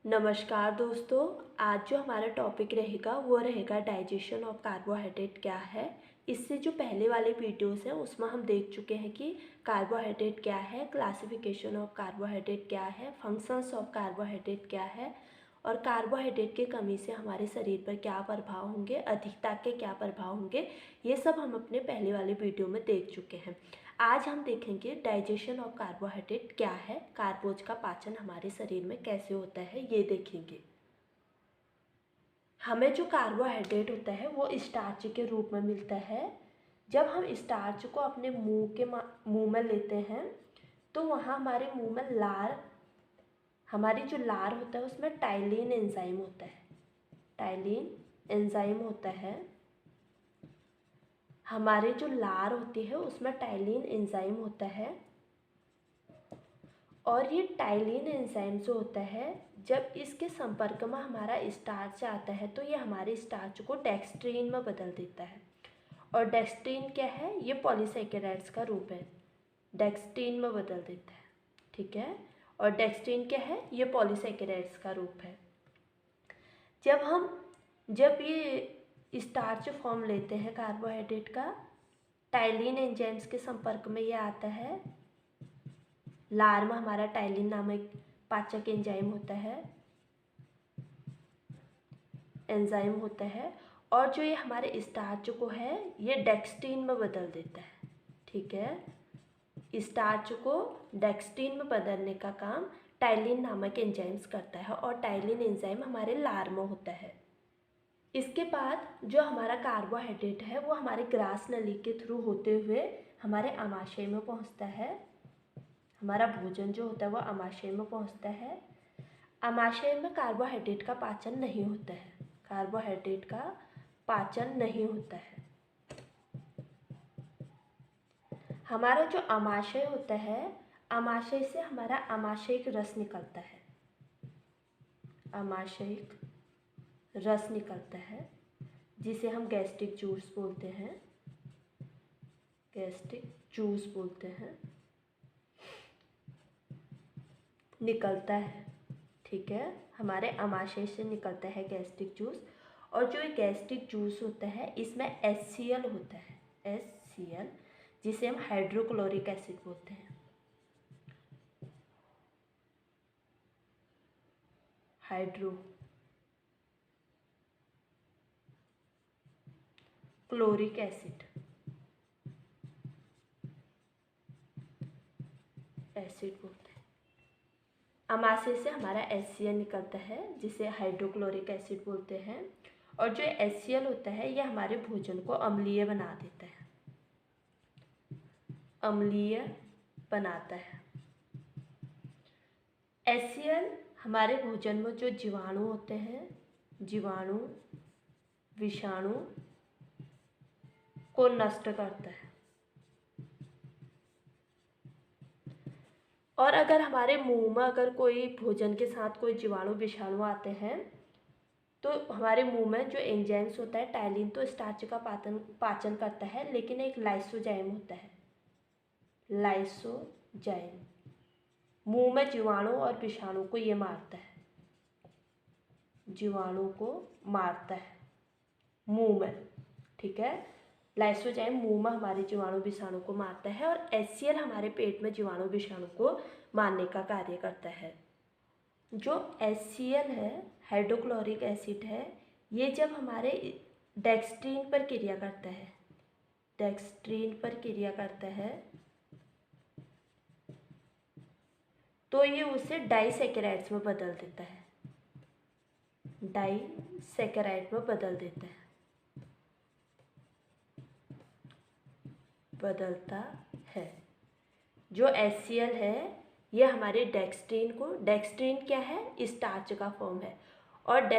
नमस्कार दोस्तों। आज जो हमारा टॉपिक रहेगा वो रहेगा डाइजेशन ऑफ कार्बोहाइड्रेट क्या है। इससे जो पहले वाले वीडियोस हैं उसमें हम देख चुके हैं कि कार्बोहाइड्रेट क्या है, क्लासिफिकेशन ऑफ कार्बोहाइड्रेट क्या है, फंक्शंस ऑफ कार्बोहाइड्रेट क्या है और कार्बोहाइड्रेट की कमी से हमारे शरीर पर क्या प्रभाव होंगे, अधिकता के क्या प्रभाव होंगे, ये सब हम अपने पहले वाले वीडियो में देख चुके हैं। आज हम देखेंगे डाइजेशन ऑफ कार्बोहाइड्रेट क्या है, कार्बोज का पाचन हमारे शरीर में कैसे होता है ये देखेंगे। हमें जो कार्बोहाइड्रेट होता है वो स्टार्च के रूप में मिलता है। जब हम स्टार्च को अपने मुंह में लेते हैं तो वहाँ हमारे मुंह में हमारी जो लार होता है उसमें टाइलिन एंजाइम होता है। टाइलिन एंजाइम होता है। हमारे जो लार होती है उसमें टाइलिन एंजाइम होता है और ये टाइलिन एंजाइम जो होता है जब इसके संपर्क में हमारा स्टार्च आता है तो ये हमारे स्टार्च को डेक्स्ट्रीन में बदल देता है। और डेक्स्ट्रीन क्या है, ये पॉलीसैकेराइड्स का रूप है, डेक्स्ट्रीन में बदल देता है। ठीक है, और डेक्स्ट्रीन क्या है, ये पॉलीसैकेराइड्स का रूप है। जब ये स्टार्च फॉर्म लेते हैं कार्बोहाइड्रेट का, टाइलिन एंजाइम्स के संपर्क में ये आता है। लार में हमारा टाइलिन नामक पाचक एंजाइम होता है और जो ये हमारे स्टार्च को है ये डेक्स्ट्रीन में बदल देता है। ठीक है, स्टार्च को डेक्स्ट्रीन में बदलने का काम टाइलिन नामक एंजाइम्स करता है और टाइलिन एंजाइम हमारे लार में होता है। इसके बाद जो हमारा कार्बोहाइड्रेट है वो हमारे ग्रास नली के थ्रू होते हुए हमारे आमाशय में पहुंचता है। हमारा भोजन जो होता है वो आमाशय में पहुंचता है। आमाशय में कार्बोहाइड्रेट का पाचन नहीं होता है। कार्बोहाइड्रेट का पाचन नहीं होता है। हमारा जो आमाशय होता है, आमाशय से हमारा आमाशयिक रस निकलता है। आमाशयिक रस निकलता है जिसे हम गैस्ट्रिक जूस बोलते हैं। गैस्ट्रिक जूस बोलते हैं, निकलता है। ठीक है, हमारे आमाशय से निकलता है गैस्ट्रिक जूस। और जो ये गैस्ट्रिक जूस होता है इसमें HCl होता है, HCl, जिसे हम हाइड्रोक्लोरिक एसिड बोलते हैं। हाइड्रोक्लोरिक एसिड बोलते हैं। आमाशय से हमारा HCl निकलता है जिसे हाइड्रोक्लोरिक एसिड बोलते हैं। और जो HCl होता है यह हमारे भोजन को अम्लीय बना देता है, अम्लीय बनाता है। HCl हमारे भोजन में जो जीवाणु होते हैं, जीवाणु विषाणु को नष्ट करता है। और अगर हमारे मुंह में अगर कोई भोजन के साथ कोई जीवाणु विषाणु आते हैं तो हमारे मुंह में जो एंजाइम्स होता है टाइलिन तो स्टार्च का पाचन करता है, लेकिन एक लाइसोजाइम होता है, लाइसोजाइम मुंह में जीवाणु और विषाणु को ये मारता है, जीवाणु को मारता है मुंह में। ठीक है, लाइसोजाइम मुंह में हमारे जीवाणु विषाणु को मारता है और HCl हमारे पेट में जीवाणु विषाणु को मारने का कार्य करता है। जो HCl है, हाइड्रोक्लोरिक एसिड है, ये जब हमारे डेक्स्ट्रीन पर क्रिया करता है, डेक्स्ट्रीन पर क्रिया करता है तो ये उसे डाइसैकेराइड्स में बदल देता है, डाइसैकेराइड में बदल देता है, बदलता है। जो HCl है ये हमारे डेक्स्ट्रीन क्या है, स्टार्च का फॉर्म है। और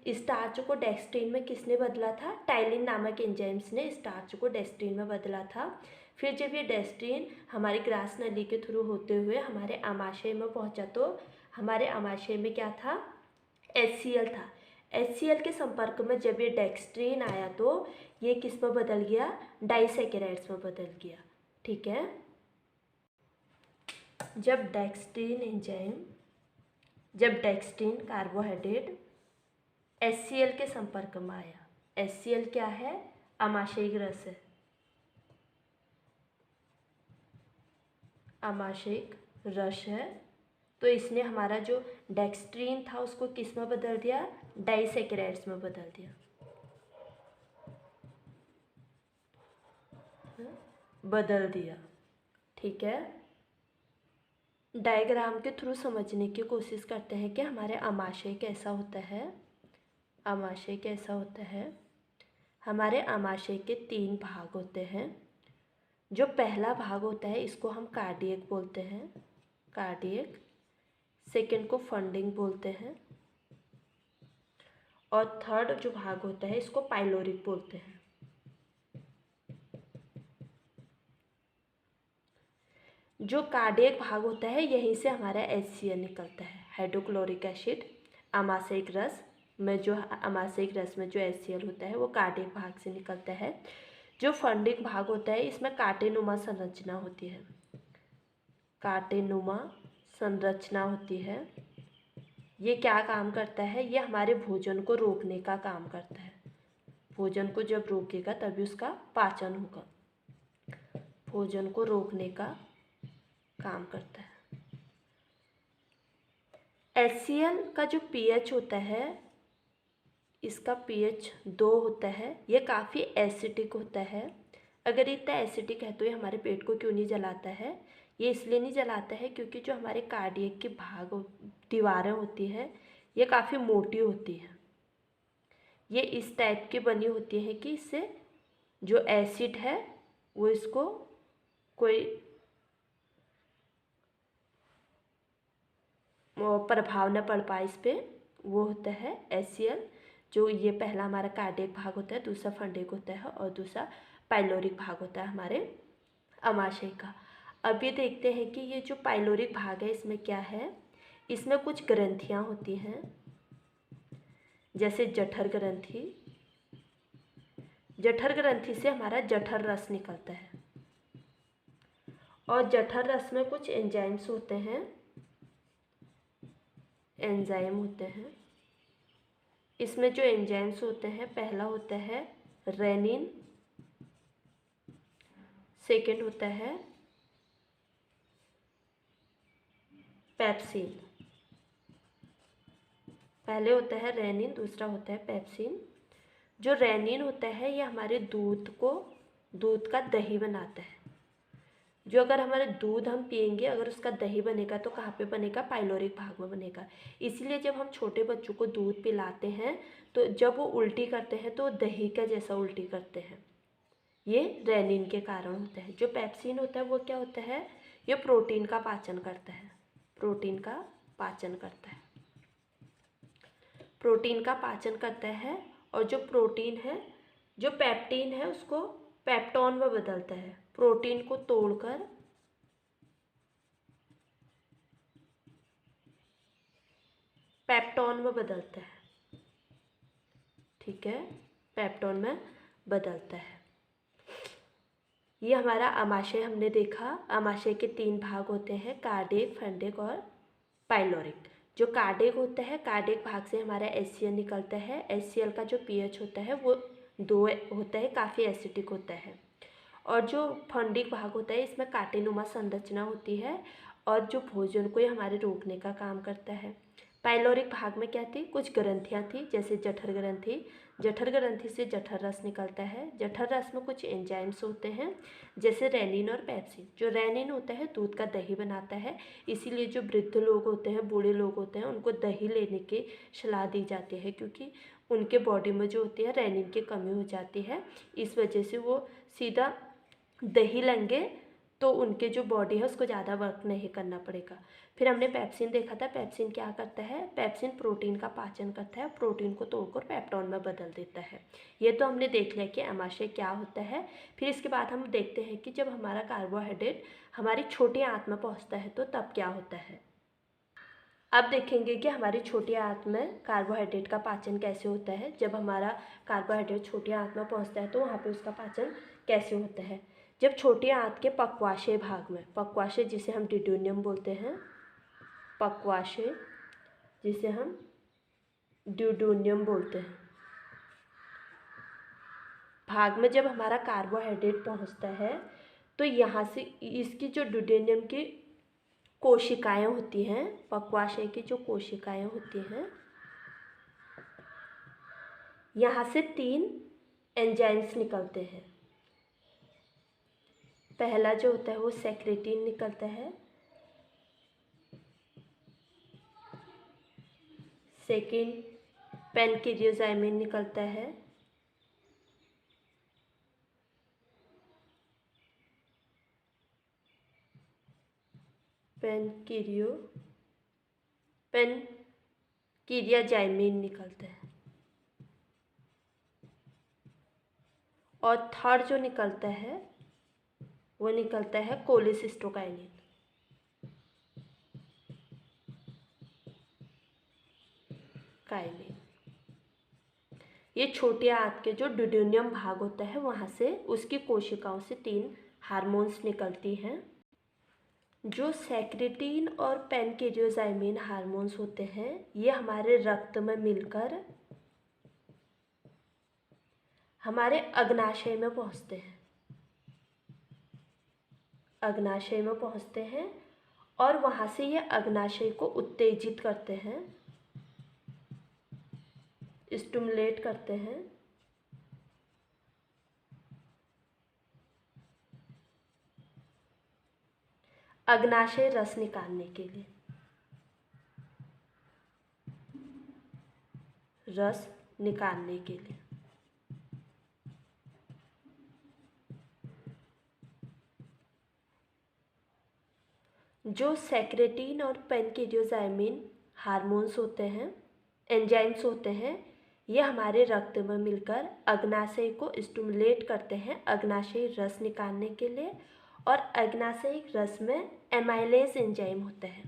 स्टार्च को डेक्स्ट्रीन में किसने बदला था, टाइलिन नामक एंजाइम्स ने स्टार्च को डेक्स्ट्रीन में बदला था। फिर जब ये डेक्स्ट्रीन हमारी ग्रास नली के थ्रू होते हुए हमारे आमाशय में पहुंचा तो हमारे आमाशय में क्या था, HCl था। HCl के संपर्क में जब ये डेक्स्ट्रीन आया तो ये किस में बदल गया, डाइसैकेराइड्स में बदल गया। ठीक है, जब डेक्स्ट्रीन एंजाइम जब डेक्स्ट्रीन कार्बोहाइड्रेट HCl के संपर्क में आया। HCl क्या है? आमाशयिक रस है। आमाशयिक रस है। तो इसने हमारा जो डेक्स्ट्रीन था उसको किस में बदल दिया? डाइसैकेराइड्स में बदल दिया। बदल दिया। ठीक है, डायग्राम के थ्रू समझने की कोशिश करते हैं कि हमारे आमाशय कैसा होता है। आमाशय कैसा होता है? हमारे आमाशय के 3 भाग होते हैं। जो पहला भाग होता है इसको हम कार्डियक बोलते हैं, कार्डियक। सेकंड को फंडिंग बोलते हैं और थर्ड जो भाग होता है इसको पाइलोरिक बोलते हैं। जो कार्डियक भाग होता है यहीं से हमारा HCl निकलता है, हाइड्रोक्लोरिक एसिड। आमाशयिक रस में जो HCl होता है वो कार्डियक भाग से निकलता है। जो फंडिंग भाग होता है इसमें कांटेनुमा संरचना होती है, कांटेनुमा संरचना होती है। ये क्या काम करता है? ये हमारे भोजन को रोकने का काम करता है। भोजन को जब रोकेगा तभी उसका पाचन होगा। भोजन को रोकने का काम करता है। HCl का जो pH होता है, इसका pH 2 होता है। ये काफ़ी एसिडिक होता है। अगर इतना एसिडिक है तो ये हमारे पेट को क्यों नहीं जलाता है? ये इसलिए नहीं जलाता है क्योंकि जो हमारे कार्डियक की दीवारें होती हैं ये काफ़ी मोटी होती हैं। ये इस टाइप की बनी होती है कि इससे जो एसिड है वो इसको कोई प्रभाव न पड़ पाए इस पर। वो होता है HCl। जो ये पहला हमारा कार्डियक भाग होता है, दूसरा फंडिक होता है और दूसरा पाइलोरिक भाग होता है हमारे आमाशय का। अब ये देखते हैं कि ये जो पाइलोरिक भाग है इसमें क्या है। इसमें कुछ ग्रंथियाँ होती हैं, जैसे जठर ग्रंथि। जठर ग्रंथि से हमारा जठर रस निकलता है और जठर रस में कुछ एंजाइम्स होते हैं, एंजाइम होते हैं। इसमें जो एंजाइम्स होते हैं, पहला होता है रेनिन, सेकंड होता है पेप्सिन। पहले होता है रेनिन, दूसरा होता है पेप्सिन। जो रेनिन होता है ये हमारे दूध का दही बनाता है। जो अगर हमारा दूध हम पियेंगे, अगर उसका दही बनेगा तो कहाँ पे बनेगा? पाइलोरिक भाग में बनेगा। इसीलिए जब हम छोटे बच्चों को दूध पिलाते हैं तो जब वो उल्टी करते हैं तो दही का जैसा उल्टी करते हैं। ये रेनिन के कारण होता है। जो पेप्सिन होता है वो क्या होता है? ये प्रोटीन का पाचन करता है, प्रोटीन का पाचन करता है, प्रोटीन का पाचन करता है। और जो प्रोटीन है, जो पेप्टीन है उसको पेप्टोन में बदलता है। प्रोटीन को तोड़कर पेप्टोन में बदलता है। ठीक है, पेप्टोन में बदलता है। ये हमारा आमाशय हमने देखा। आमाशय के 3 भाग होते हैं, कार्डियक, फंडिक और पाइलोरिक। जो कार्डियक होता है, कार्डियक भाग से हमारा HCl निकलता है। HCl का जो pH होता है वो 2 होता है, काफ़ी एसिडिक होता है। और जो फंडिक भाग होता है इसमें कांटेनुमा संरचना होती है और जो भोजन को ये हमारे रोकने का काम करता है। पाइलोरिक भाग में क्या थी? कुछ ग्रंथियाँ थी, जैसे जठर ग्रंथि। जठर ग्रंथि से जठर रस निकलता है। जठर रस में कुछ एंजाइम्स होते हैं, जैसे रेनिन और पेप्सिन। जो रेनिन होता है दूध का दही बनाता है, इसीलिए जो वृद्ध लोग होते हैं, बूढ़े लोग होते हैं, उनको दही लेने की सलाह दी जाती है, क्योंकि उनके बॉडी में जो होती है रेनिन की कमी हो जाती है। इस वजह से वो सीधा दही लेंगे तो उनके जो बॉडी है उसको ज़्यादा वर्क नहीं करना पड़ेगा। फिर हमने पेप्सिन देखा था। पेप्सिन क्या करता है? पेप्सिन प्रोटीन का पाचन करता है, प्रोटीन को तोड़कर पेप्टोन में बदल देता है। ये तो हमने देख लिया कि आमाशय क्या होता है। फिर इसके बाद हम देखते हैं कि जब हमारा कार्बोहाइड्रेट हमारी छोटी आंत में पहुँचता है तो तब क्या होता है। अब देखेंगे कि हमारी छोटी आंत में कार्बोहाइड्रेट का पाचन कैसे होता है। जब हमारा कार्बोहाइड्रेट छोटी आंत में पहुँचता है तो वहाँ पर उसका पाचन कैसे होता है। जब छोटी आंत के पक्वाशय भाग में, पक्वाशय जिसे हम डिड्यूनियम बोलते हैं, पक्वाशय जिसे हम ड्यूडेनियम बोलते हैं। भाग में जब हमारा कार्बोहाइड्रेट पहुंचता है तो यहाँ से इसकी जो ड्यूडेनियम की कोशिकाएं होती हैं, पक्वाशय की जो कोशिकाएं होती हैं, यहाँ से 3 एंजाइम्स निकलते हैं। पहला जो होता है वो सेक्रेटिन निकलता है, सेकेंड पेनक्रियोजाइमिन निकलता है, पेनक्रियाजाइमिन निकलता है, और थर्ड जो निकलता है वो निकलता है कोलेसिस्टोकाइनिन। ये छोटे आंत के जो ड्यूडेनियम भाग होता है वहाँ से, उसकी कोशिकाओं से 3 हार्मोन्स निकलती हैं। जो सेक्रेटिन और पेनक्रियोजाइमिन हार्मोन्स होते हैं ये हमारे रक्त में मिलकर हमारे अग्नाशय में पहुँचते हैं, अग्नाशय में पहुँचते हैं और वहाँ से ये अग्नाशय को उत्तेजित करते हैं, स्टिमुलेट करते हैं। अग्नाशय रस निकालने के लिए, रस निकालने के लिए। जो सेक्रेटिन और पेनक्रियोजाइमिन हार्मोन्स होते हैं, एंजाइम्स होते हैं, ये हमारे रक्त में मिलकर अग्नाशय को स्टिमुलेट करते हैं अग्नाशय रस निकालने के लिए। और अग्नाशय रस में एमाइलेज एंजाइम होता है,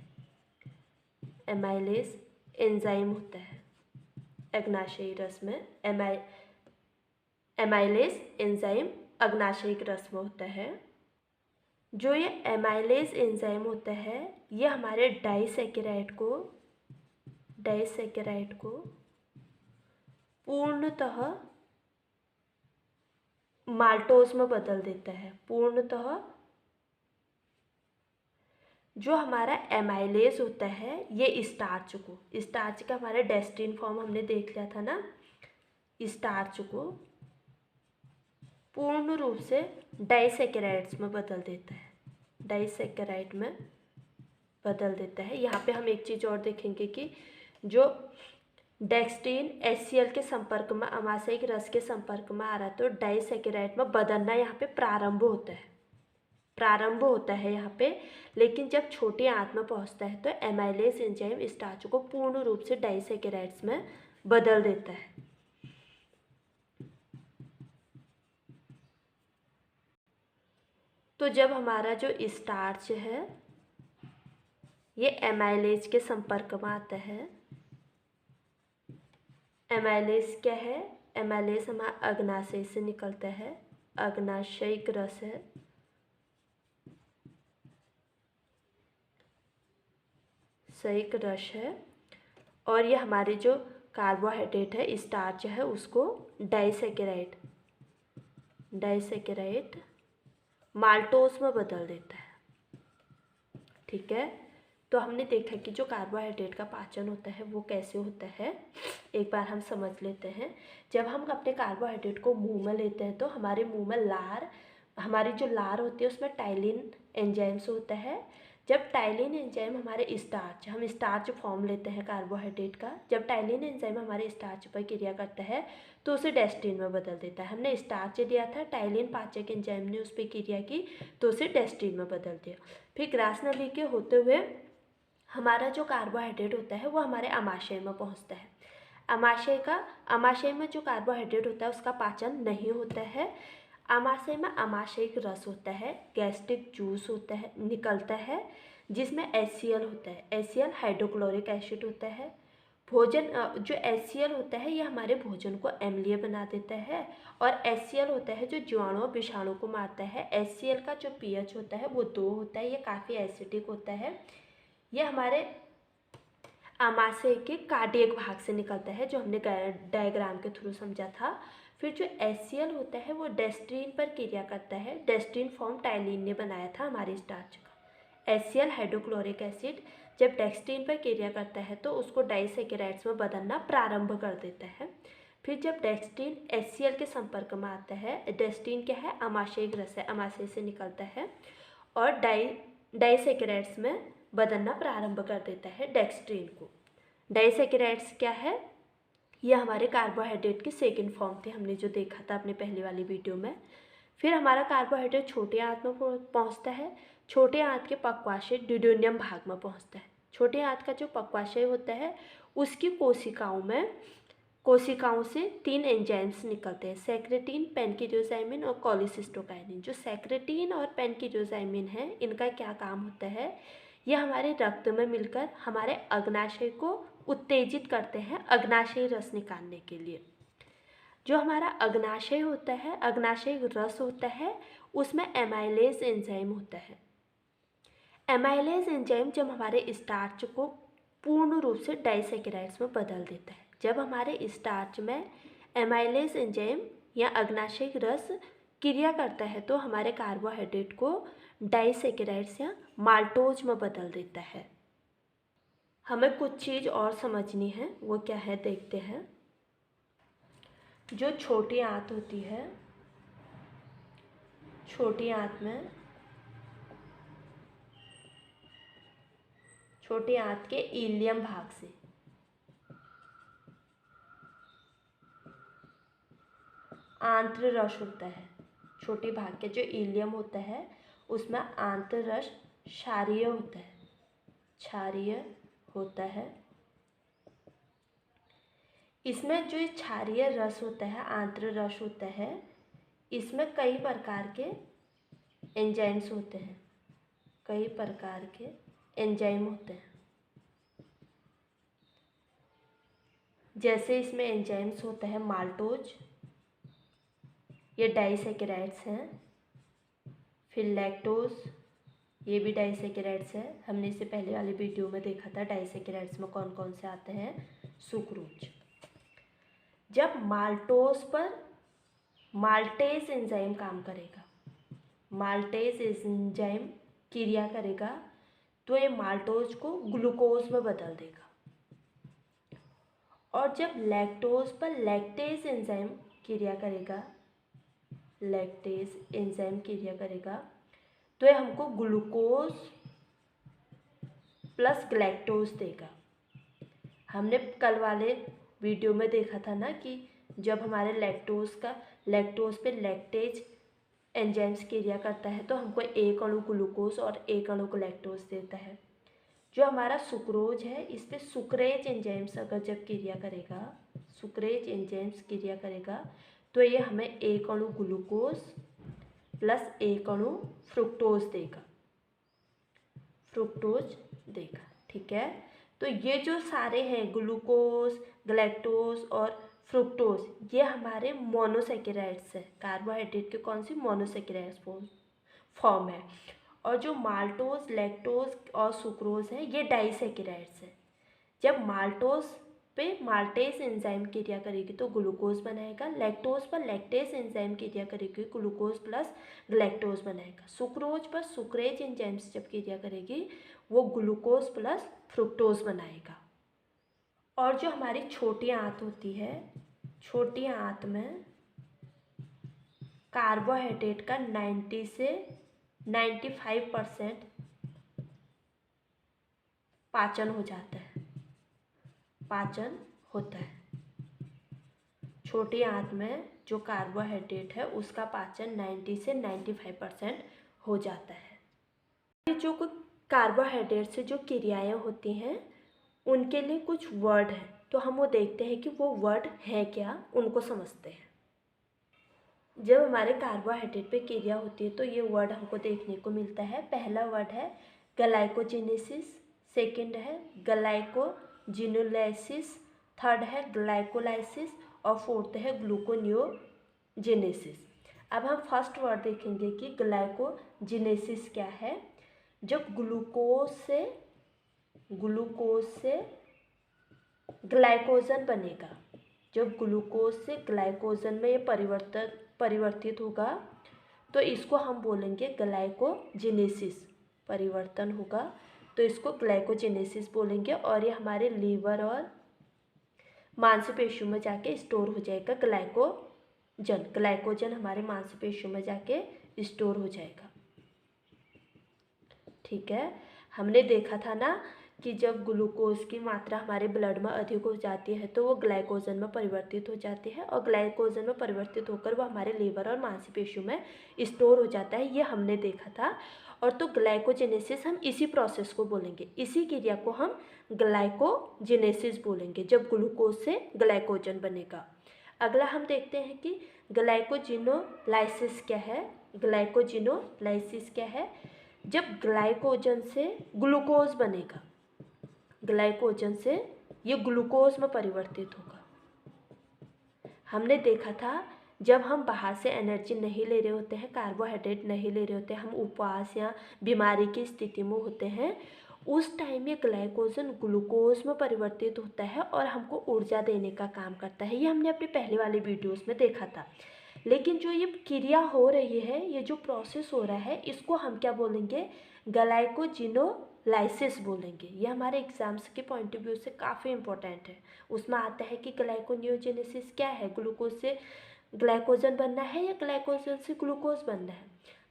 एमाइलेज एंजाइम होता है अग्नाशयिक रस में। एमाइलेज एंजाइम अग्नाशयिक रस में होता है। जो ये एमाइलेज एंजाइम होता है ये हमारे डाइसैकेराइड को पूर्णतः माल्टोज में बदल देता है। पूर्णतः जो हमारा एमाइलेज होता है ये स्टार्च का हमारा डेस्टिन फॉर्म हमने देख लिया था ना, स्टार्च को पूर्ण रूप से डाइसैकेराइड्स में बदल देता है, डाइसैकेराइड में बदल देता है। यहाँ पे हम एक चीज़ और देखेंगे कि जो डेक्सटीन HCl के संपर्क में, अमाशयिक रस के संपर्क में आ रहा है तो डाइसैकेराइड में बदलना यहाँ पे प्रारंभ होता है यहाँ पे। लेकिन जब छोटी आंत में पहुँचता है तो एमाइलेज एंजाइम स्टार्च को पूर्ण रूप से डाइसैकेराइड्स में बदल देता है। तो जब हमारा जो स्टार्च है ये एमाइलेज के संपर्क में आता है, एमाइलेज क्या है, एमाइलेज हमारा अग्नाशय से निकलता है, अग्नाशयिक रस है। सहिक रस है और ये हमारे जो कार्बोहाइड्रेट है, स्टार्च है, उसको डाइसैकेराइड माल्टोज में बदल देता है। ठीक है, तो हमने देखा कि जो कार्बोहाइड्रेट का पाचन होता है वो कैसे होता है, एक बार हम समझ लेते हैं। जब हम अपने कार्बोहाइड्रेट को मुंह में लेते हैं तो हमारे मुंह में हमारी जो लार होती है उसमें टाइलिन एंजाइम्स होता है। जब टाइलिन एंजाइम हमारे हम स्टार्च फॉर्म लेते हैं कार्बोहाइड्रेट का, जब टाइलिन एंजाइम हमारे स्टार्च पर क्रिया करता है तो उसे डेस्टिन में बदल देता है। हमने स्टार्च लिया था, टाइलिन पाचक एंजाइम ने उस पर क्रिया की तो उसे डेस्टिन में बदल दिया। फिर ग्रास नली के होते हुए हमारा जो कार्बोहाइड्रेट होता है वो हमारे अमाशय में पहुंचता है। अमाशय में जो कार्बोहाइड्रेट होता है उसका पाचन नहीं होता है। अमाशय में अमाशयिक रस होता है, गैस्ट्रिक जूस होता है, निकलता है, जिसमें HCl होता है। HCl हाइड्रोक्लोरिक एसिड होता है। भोजन जो HCl होता है ये हमारे भोजन को अम्लीय बना देता है और HCl होता है जो जीवाणु और विषाणु को मारता है। HCl का जो pH होता है वो 2 होता है, ये काफ़ी एसिडिक होता है। ये हमारे आमाशय के कार्डियक भाग से निकलता है, जो हमने डायग्राम के थ्रू समझा था। फिर जो HCl होता है वो डेस्ट्रीन पर क्रिया करता है। डेस्ट्रीन फॉर्म टाइलिन ने बनाया था हमारे स्टार्च का। HCl हाइड्रोक्लोरिक एसिड जब डेक्सट्रीन पर क्रिया करता है तो उसको डाइसैकेराइड्स में बदलना प्रारंभ कर देता है। फिर जब डेक्सट्रीन HCl के संपर्क में आता है, डेक्सट्रीन क्या है, आमाशयिक रस है, आमाशय से निकलता है और डाइसैकेराइड्स में बदलना प्रारंभ कर देता है डेक्सट्रीन को। डाइसैकेराइड्स क्या है, ये हमारे कार्बोहाइड्रेट की सेकेंड फॉर्म थी, हमने जो देखा था अपने पहले वाली वीडियो में। फिर हमारा कार्बोहाइड्रेट छोटे आंत में पहुंचता है। छोटे आंत के पक्वाशय ड्यूडेनियम भाग में पहुंचता है। छोटे आंत का जो पक्वाशय होता है उसकी कोशिकाओं से 3 एंजाइम्स निकलते हैं, सेक्रेटिन, पैनकिटोजाइमिन और कोलिसिस्टोकाइनिन। जो सेक्रेटिन और पैनकिटोजाइमिन है, इनका क्या काम होता है, ये हमारे रक्त में मिलकर हमारे अग्नाशय को उत्तेजित करते हैं अग्नाशयी रस निकालने के लिए। जो हमारा अग्नाशय होता है, अग्नाशयी रस होता है, उसमें एमाइलेज एंजाइम होता है। एमाइलेज एंजाइम जब हमारे स्टार्च को पूर्ण रूप से डाइसैकेराइड्स में बदल देता है। जब हमारे स्टार्च में एमाइलेज एंजाइम या अग्नाशयिक रस क्रिया करता है तो हमारे कार्बोहाइड्रेट को डाइसैकेराइड्स या माल्टोज में बदल देता है। हमें कुछ चीज़ और समझनी है, वो क्या है देखते हैं। जो छोटी आंत होती है, छोटी आंत में, छोटी आंत के इलियम भाग से आंत्ररस होता है। छोटी भाग के जो इलियम होता है उसमें आंत्ररस क्षारीय होता है, क्षारीय होता है। इसमें जो क्षारीय रस होता है, आंत्ररस होता है, इसमें कई प्रकार के एंजाइम्स होते हैं, कई प्रकार के एंजाइम होते हैं। जैसे इसमें एंजाइम्स होता है माल्टोज, ये डाइसैकेराइड्स हैं। फिर लैक्टोज, ये भी डाइसैकेराइड्स है, हमने इसे पहले वाली वीडियो में देखा था। डाइसैकेराइड्स में कौन कौन से आते हैं, सुक्रोज। जब माल्टोज पर माल्टेज एंजाइम काम करेगा, माल्टेज एंजाइम क्रिया करेगा तो ये माल्टोज को ग्लूकोज में बदल देगा। और जब लैक्टोज पर लैक्टेज एंजाइम क्रिया करेगा, लैक्टेज एंजाइम क्रिया करेगा तो ये हमको ग्लूकोज प्लस ग्लैक्टोज देगा। हमने कल वाले वीडियो में देखा था ना कि जब हमारे लैक्टोज पे लैक्टेज एंजाइम्स क्रिया करता है तो हमको एक अणु ग्लूकोज और एक अणु लैक्टोज देता है। जो हमारा सुक्रोज है, इस पे सुक्रेज एंजाइम्स अगर जब क्रिया करेगा, सुक्रेज एंजाइम्स क्रिया करेगा तो ये हमें एक अणु ग्लूकोज प्लस एक अणु फ्रुक्टोज देगा, फ्रुक्टोज देगा। ठीक है, तो ये जो सारे हैं ग्लूकोज, ग्लैक्टोज और फ्रुक्टोज, ये हमारे मोनोसैकेराइड्स है। कार्बोहाइड्रेट के कौन सी, मोनोसैकेराइड्स फॉर्म है। और जो माल्टोज, लैक्टोज और सुक्रोज है, ये डाइसैकेराइड्स है। जब माल्टोज पे माल्टेज एंजाइम क्रिया करेगी तो ग्लूकोज बनाएगा, लैक्टोज पर लैक्टेज एंजाइम क्रिया करेगी, ग्लूकोज प्लस ग्लैक्टोज बनाएगा। सुक्रोज पर सुक्रेज एंजाइम्स जब क्रिया करेगी वो ग्लूकोज प्लस फ्रुक्टोज बनाएगा। और जो हमारी छोटी आंत होती है, छोटी आंत में कार्बोहाइड्रेट का 90 से 95% पाचन हो जाता है, पाचन होता है। छोटी आंत में जो कार्बोहाइड्रेट है उसका पाचन 90 से 95% हो जाता है। जो कार्बोहाइड्रेट से जो क्रियाएं होती हैं उनके लिए कुछ वर्ड हैं, तो हम वो देखते हैं कि वो वर्ड है क्या, उनको समझते हैं। जब हमारे कार्बोहाइड्रेट पे क्रिया होती है तो ये वर्ड हमको देखने को मिलता है। पहला वर्ड है ग्लाइकोजेनेसिस, सेकंड है ग्लाइकोजिनोलाइसिस, थर्ड है ग्लाइकोलाइसिस और फोर्थ है ग्लूकोनियोजेनेसिस। अब हम फर्स्ट वर्ड देखेंगे कि ग्लाइकोजिनेसिस क्या है। जब ग्लूकोज से ग्लाइकोजन बनेगा, जब ग्लूकोज से ग्लाइकोजन में ये परिवर्तित होगा तो इसको हम बोलेंगे ग्लाइकोजेनेसिस। परिवर्तन होगा तो इसको ग्लाइकोजेनेसिस बोलेंगे और ये हमारे लीवर और मांसपेशियों में जाके स्टोर हो जाएगा। ग्लाइकोजन हमारे मांसपेशियों में जाके स्टोर हो जाएगा। ठीक है, हमने देखा था ना कि जब ग्लूकोज की मात्रा हमारे ब्लड में अधिक हो जाती है तो वो ग्लाइकोजन में परिवर्तित हो जाती है और ग्लाइकोजन में परिवर्तित होकर वो हमारे लीवर और मांसपेशियों में स्टोर हो जाता है, ये हमने देखा था। और तो ग्लाइकोजेनेसिस हम इसी प्रोसेस को बोलेंगे, इसी क्रिया को हम ग्लाइकोजेनेसिस बोलेंगे जब ग्लूकोज से ग्लाइकोजन बनेगा। अगला हम देखते हैं कि ग्लाइकोजिनोलाइसिस क्या है। ग्लाइकोजिनोलाइसिस क्या है? जब ग्लाइकोजन से ग्लूकोज बनेगा, ग्लाइकोजन से ये ग्लूकोज में परिवर्तित होगा। हमने देखा था जब हम बाहर से एनर्जी नहीं ले रहे होते हैं, कार्बोहाइड्रेट नहीं ले रहे होते, हम उपवास या बीमारी की स्थिति में होते हैं, उस टाइम ये ग्लाइकोजन ग्लूकोज में परिवर्तित होता है और हमको ऊर्जा देने का काम करता है। ये हमने अपने पहले वाले वीडियोस में देखा था। लेकिन जो ये क्रिया हो रही है, ये जो प्रोसेस हो रहा है, इसको हम क्या बोलेंगे? ग्लाइकोजिनोलाइसिस बोलेंगे। ये हमारे एग्जाम्स के पॉइंट ऑफ व्यू से काफ़ी इंपॉर्टेंट है। उसमें आता है कि ग्लाइकोनियोजेनेसिस क्या है, ग्लूकोज से ग्लाइकोजन बनना है या ग्लाइकोजन से ग्लूकोज बनना है।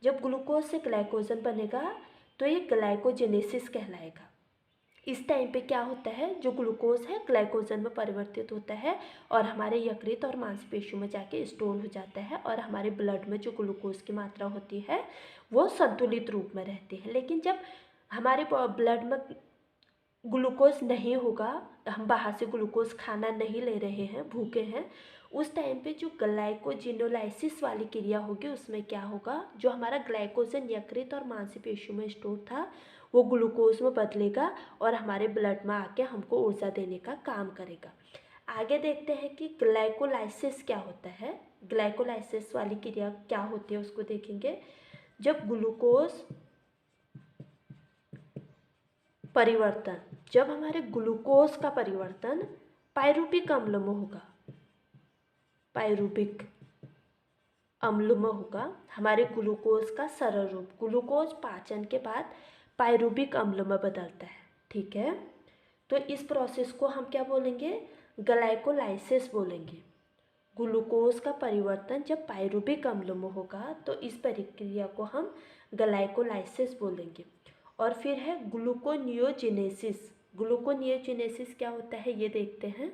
जब ग्लूकोज से ग्लाइकोजन बनेगा तो ये ग्लाइकोजेनेसिस कहलाएगा। इस टाइम पे क्या होता है, जो ग्लूकोज है ग्लाइकोजन में परिवर्तित होता है और हमारे यकृत और मांसपेशियों में जाके स्टोर हो जाता है और हमारे ब्लड में जो ग्लूकोज की मात्रा होती है वो संतुलित रूप में रहती है। लेकिन जब हमारे ब्लड में ग्लूकोज नहीं होगा, हम बाहर से ग्लूकोज खाना नहीं ले रहे हैं, भूखे हैं, उस टाइम पे जो ग्लाइकोजिनोलाइसिस वाली क्रिया होगी उसमें क्या होगा, जो हमारा ग्लाइकोजन यकृत और मांसपेशियों में स्टोर था वो ग्लूकोज में बदलेगा और हमारे ब्लड में आके हमको ऊर्जा देने का काम करेगा। आगे देखते हैं कि ग्लाइकोलाइसिस क्या होता है। ग्लाइकोलाइसिस वाली क्रिया क्या होती है उसको देखेंगे। जब हमारे ग्लूकोज का परिवर्तन पाइरुविक अम्ल में होगा, पाइरुविक अम्ल में होगा, हमारे ग्लूकोज का सरल रूप, ग्लूकोज पाचन के बाद पाइरुविक अम्ल में बदलता है। ठीक है, तो इस प्रोसेस को हम क्या बोलेंगे? ग्लाइकोलाइसिस बोलेंगे। ग्लूकोज का परिवर्तन जब पाइरुविक अम्ल में होगा तो इस प्रक्रिया को हम ग्लाइकोलाइसिस बोलेंगे। और फिर है ग्लूकोनियोजेनेसिस। ग्लूकोनियोजेनेसिस क्या होता है ये देखते हैं।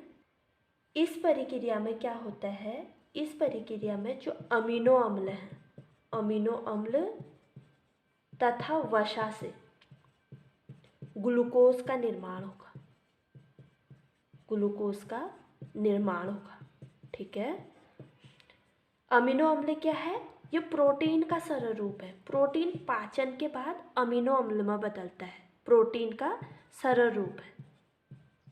इस प्रक्रिया में क्या होता है, इस प्रक्रिया में जो अमीनो अम्ल हैं, अमीनो अम्ल तथा वसा से ग्लूकोज का निर्माण होगा, ग्लूकोज का निर्माण होगा। ठीक है, अमीनो अम्ल क्या है? ये प्रोटीन का सरल रूप है। प्रोटीन पाचन के बाद अमीनो अम्ल में बदलता है, प्रोटीन का सरल रूप है।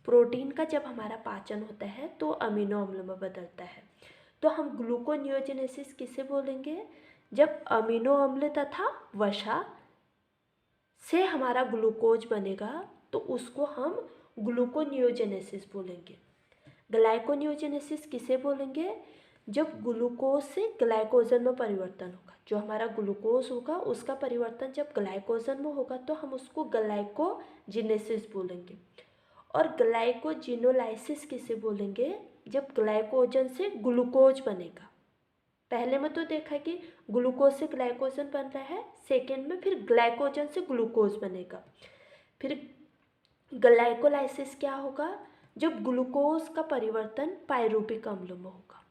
प्रोटीन का जब हमारा पाचन होता है तो अमीनो अम्ल में बदलता है। तो हम ग्लूकोनियोजेनेसिस किसे बोलेंगे? जब अमीनो अम्ल तथा वसा से हमारा ग्लूकोज बनेगा तो उसको हम ग्लूकोनियोजेनेसिस बोलेंगे। ग्लाइकोनियोजेनेसिस किसे बोलेंगे? जब ग्लूकोज से ग्लाइकोजन में परिवर्तन होगा, जो हमारा ग्लूकोज होगा उसका परिवर्तन जब ग्लाइकोजन में होगा तो हम उसको ग्लाइकोजेनेसिस बोलेंगे। और ग्लाइकोजिनोलाइसिस किसे बोलेंगे? जब ग्लाइकोजन से ग्लूकोज बनेगा। पहले में तो देखा कि ग्लूकोज से ग्लाइकोजन बन रहा है, सेकेंड में फिर ग्लाइकोजन से ग्लूकोज बनेगा। फिर ग्लाइकोलाइसिस क्या होगा? जब ग्लूकोज का परिवर्तन पाइरुविक अम्ल में होगा।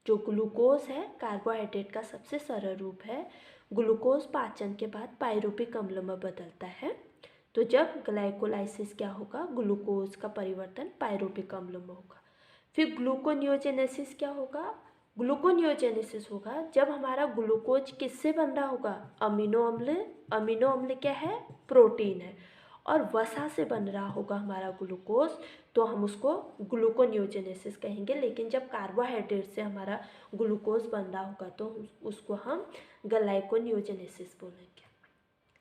जो ग्लूकोज है कार्बोहाइड्रेट का सबसे सरल रूप है, ग्लूकोज पाचन के बाद पाइरुविक अम्ल में बदलता है। तो जब ग्लाइकोलाइसिस क्या होगा? ग्लूकोज का परिवर्तन पाइरुविक अम्ल में होगा। फिर ग्लूकोनियोजेनेसिस क्या होगा? ग्लूकोनियोजेनेसिस होगा जब हमारा ग्लूकोज किससे बन रहा होगा? अमीनो अम्ल। अमीनो अम्ल क्या है? प्रोटीन है। और वसा से बन रहा होगा हमारा ग्लूकोज, तो हम उसको ग्लूकोनियोजेनेसिस कहेंगे। लेकिन जब कार्बोहाइड्रेट से हमारा ग्लूकोज बन रहा होगा तो उसको हम ग्लाइकोनियोजेनेसिस बोलेंगे।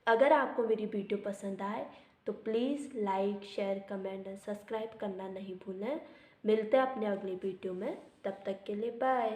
अगर आपको मेरी वीडियो पसंद आए तो please like share comment and subscribe करना नहीं भूलें। मिलते हैं अपने अगली वीडियो में, तब तक के लिए बाय।